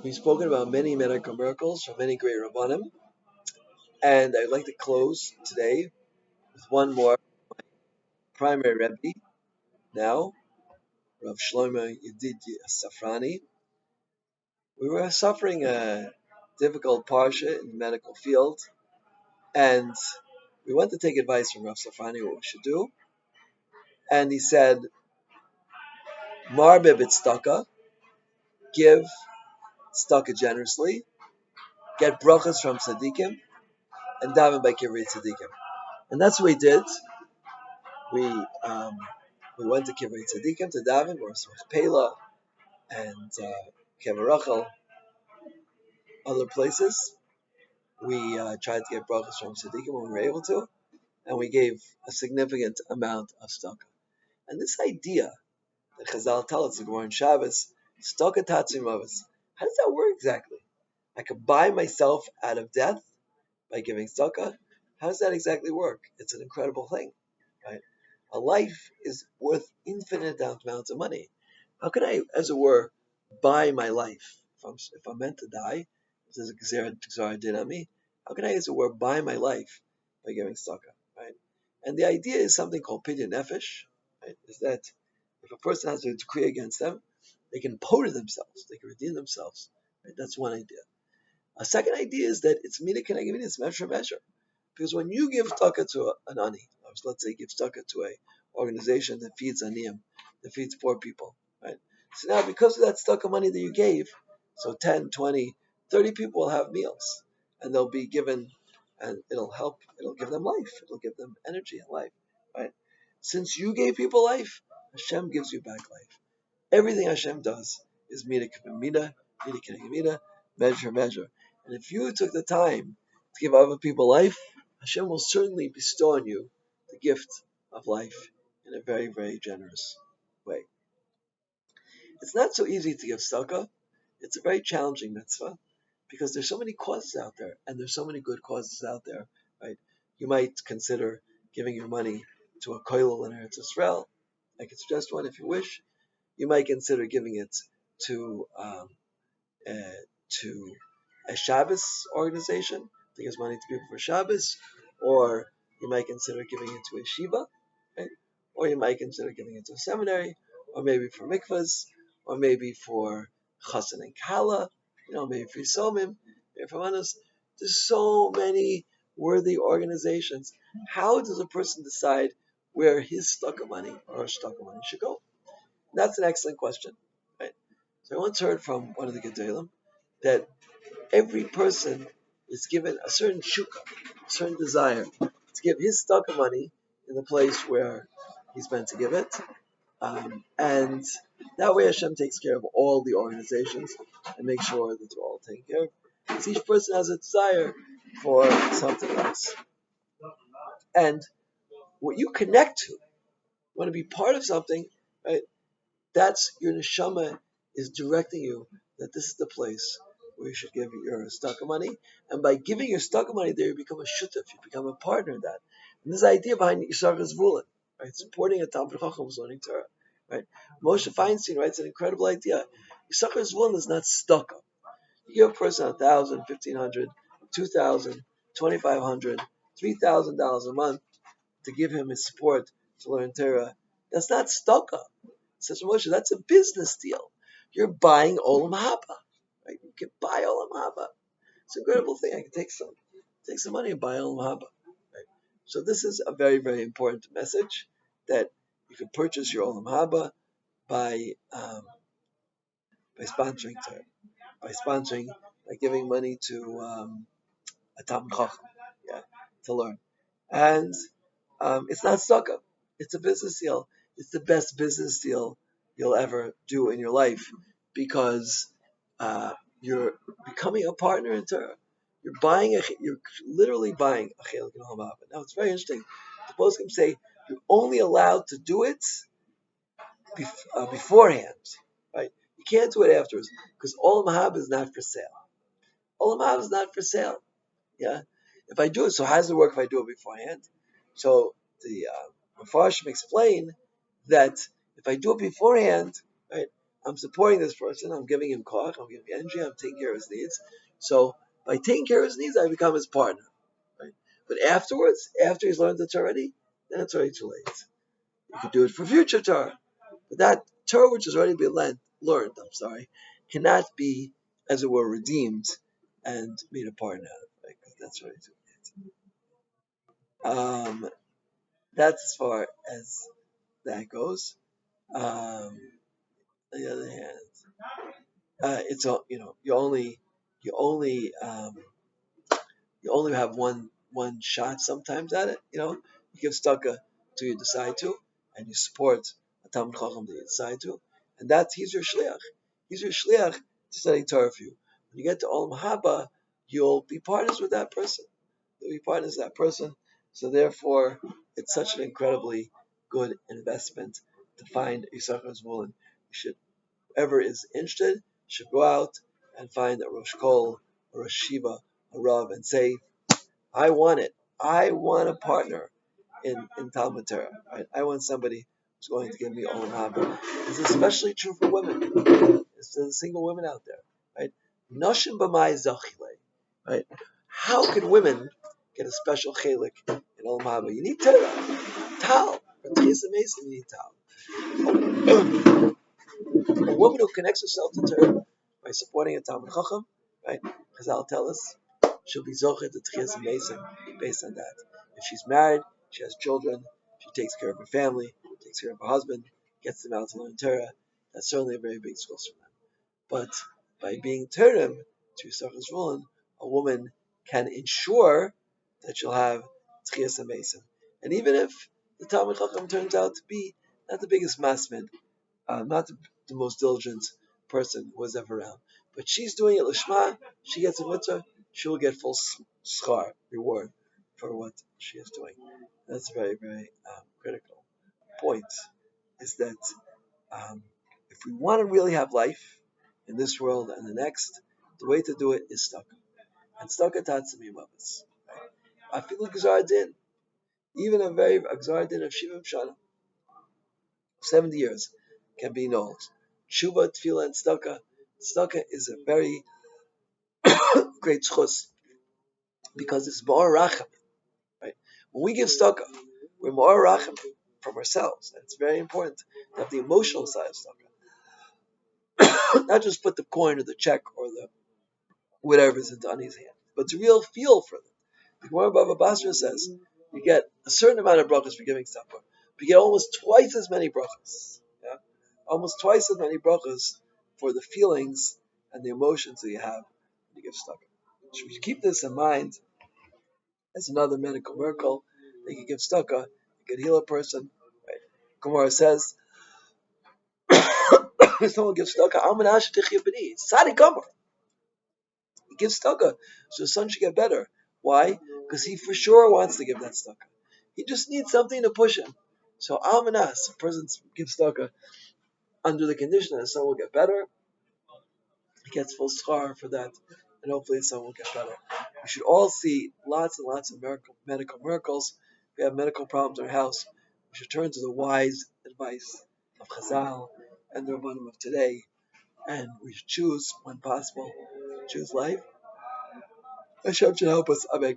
We've spoken about many medical miracles from many great Rabbanim, and I'd like to close today with one more primary Rabbi now, Rav Shlomo Zafrani. We were suffering a difficult parsha in the medical field, and we went to take advice from Rav Zafrani what we should do, and he said, Marbe b'tzedakah, give tzedakah generously, get brachas from tzaddikim, and daven by kivrei tzaddikim. And that's what we did. We went to kivrei tzaddikim to daven, or Pela and Kevarachel, other places. We tried to get brachas from tzaddikim when we were able to, and we gave a significant amount of tzedakah. And this idea that Chazal tell us, the Gemara in Shabbos, tzedakah tatzim avos, how does that work exactly? I could buy myself out of death by giving tzedakah. How does that exactly work? It's an incredible thing, right? A life is worth infinite amounts of money. How can I, as it were, buy my life? If I'm meant to die, if there's a gzara din on me, how can I, as it were, buy my life by giving tzedakah, right? And the idea is something called pidyon nefesh, right? Is that if a person has a decree against them, they can poter themselves, they can redeem themselves, right? That's one idea. A second idea is that it's mina keneged mina, it's measure. Because when you give tzedakah to an ani, or let's say give tzedakah to a organization that feeds aniyim, that feeds poor people, right? So now because of that tzedakah money that you gave, so 10, 20, 30 people will have meals, and they'll be given, and it'll give them life, it'll give them energy and life, right? Since you gave people life, Hashem gives you back life. Everything Hashem does is mina keneged mina, measure. And if you took the time to give other people life, Hashem will certainly bestow on you the gift of life in a very, very generous way. It's not so easy to give tzedakah. It's a very challenging mitzvah because there's so many causes out there, and there's so many good causes out there, right? You might consider giving your money to a kollel in Eretz Yisrael. I can suggest one if you wish. You might consider giving it to a Shabbos organization to give money to people for Shabbos, or you might consider giving it to a yeshiva, right? Or you might consider giving it to a seminary, or maybe for mikvahs, or maybe for chassan and kala, maybe for yisomim, maybe for manos. There's so many worthy organizations. How does a person decide where his tzedakah money or tzedakah money should go? That's an excellent question, right? So I once heard from one of the gedolim that every person is given a certain shukah, a certain desire to give his tzedakah money in the place where he's meant to give it. And that way Hashem takes care of all the organizations and makes sure that they're all taken care of. Because each person has a desire for something else. And what you connect to, you want to be part of something, right? That's your neshama is directing you that this is the place where you should give your tzedakah money. And by giving your tzedakah money there, you become a shutaf, you become a partner in that. And this idea behind Yisachar Zvulun, right? Supporting a Talmid Chacham who's learning Torah, right? Moshe Feinstein writes an incredible idea. Yisachar Zvulun is not tzedakah. You give a person $1,000, $1,500, $2,000, $2,500, $3,000 a month to give him his support to learn Torah. That's not tzedakah. Says Moshe, that's a business deal. You're buying Olam Haba. Right? You can buy Olam Haba. It's an incredible thing. I can take some money and buy Olam Haba. Right? So this is a very, very important message that you can purchase your Olam Haba by sponsoring Torah, by giving money to a Talmid Chacham, to learn. And it's not tzedakah. It's a business deal. It's the best business deal you'll ever do in your life because you're becoming a partner in Torah. You're literally buying a chelik in Olam Haba. Now it's very interesting. The poskim say you're only allowed to do it beforehand, right? You can't do it afterwards because Olam Haba is not for sale. Olam Haba is not for sale. Yeah. If I do it, so how does it work if I do it beforehand? So the Mefarshim explain that if I do it beforehand, right, I'm supporting this person. I'm giving him koach. I'm giving him energy. I'm taking care of his needs. So by taking care of his needs, I become his partner. Right? But afterwards, after he's learned the Torah already, then it's already too late. You could do it for future Torah. But that Torah which has already been learned, cannot be, as it were, redeemed and made a partner out of. Right? Because that's already too late. That's as far as that goes. On the other hand, it's all you only you only have one shot sometimes at it. You give staka to you decide to, and you support a Talmud Chacham that you decide to, and that's he's your shliach. He's your shliach to study Torah for you. When you get to Olam Haba, you'll be partners with that person. You'll be partners with that person. So therefore, it's such an incredibly good investment to find a Yisachar Zvulun. You should, whoever is interested, should go out and find a Rosh Kol, a Rosh Shiva, a Rav, and say, I want it. I want a partner in Talmud Torah. Right? I want somebody who's going to give me Olam Haba. This is especially true for women. There's the single women out there. Right? Noshim b'mai zachile. Right? How can women get a special chelik in Olam Haba? You need Torah. Tal. For Tchis Mason, you need Tal. A woman who connects herself to Torah by supporting a Talmud Chacham, right? Chazal tell us she'll be zochet to Tchias Mason based on that. If she's married, she has children, she takes care of her family, takes care of her husband, gets them out to learn Torah. That's certainly a very big source for them. But by being Torah to Yisachar Zvulun, a woman can ensure that she'll have Tchias Mason. And even if the Talmud Chacham turns out to be not the biggest masmid, not the most diligent person who was ever around. But she's doing it lishma, she gets a mitzvah, she will get full schar, reward, for what she is doing. That's a very, very critical point, is that if we want to really have life in this world and the next, the way to do it is stuck. And stuck at Tatsumi Mavas. I feel like Gzar Din, even a very Gzar Din of Shivim Shana, 70 years, can be annulled. Tshuva, Tefillah, and Tzedakah. Tzedakah is a very great schus because it's more racham, right? When we give tzedakah, we're more racham from ourselves, and it's very important to have the emotional side of tzedakah, not just put the coin or the check or the whatever's into Ani's hand, but to real feel for them. The Gemara Bava Basra says you get a certain amount of brachas for giving tzedakah, but you get almost twice as many brachas. Yeah? Almost twice as many brachas for the feelings and the emotions that you have when you give tzedakah. So we keep this in mind as another medical miracle. That you give tzedakah, you can heal a person. Right? Gemara says, someone gives tzedakah, Almanash Tichya B'ni, Sadi Gomer. He gives tzedakah, so his son should get better. Why? Because he for sure wants to give that tzedakah. He just needs something to push him. So Almanas, a person gives tzedakah under the condition that his son will get better. He gets full schar for that, and hopefully his son will get better. We should all see lots and lots of medical miracles. If we have medical problems in our house, we should turn to the wise advice of Chazal and the Rabbanim of today, and we should choose, when possible, choose life. Hashem should help us. Amen.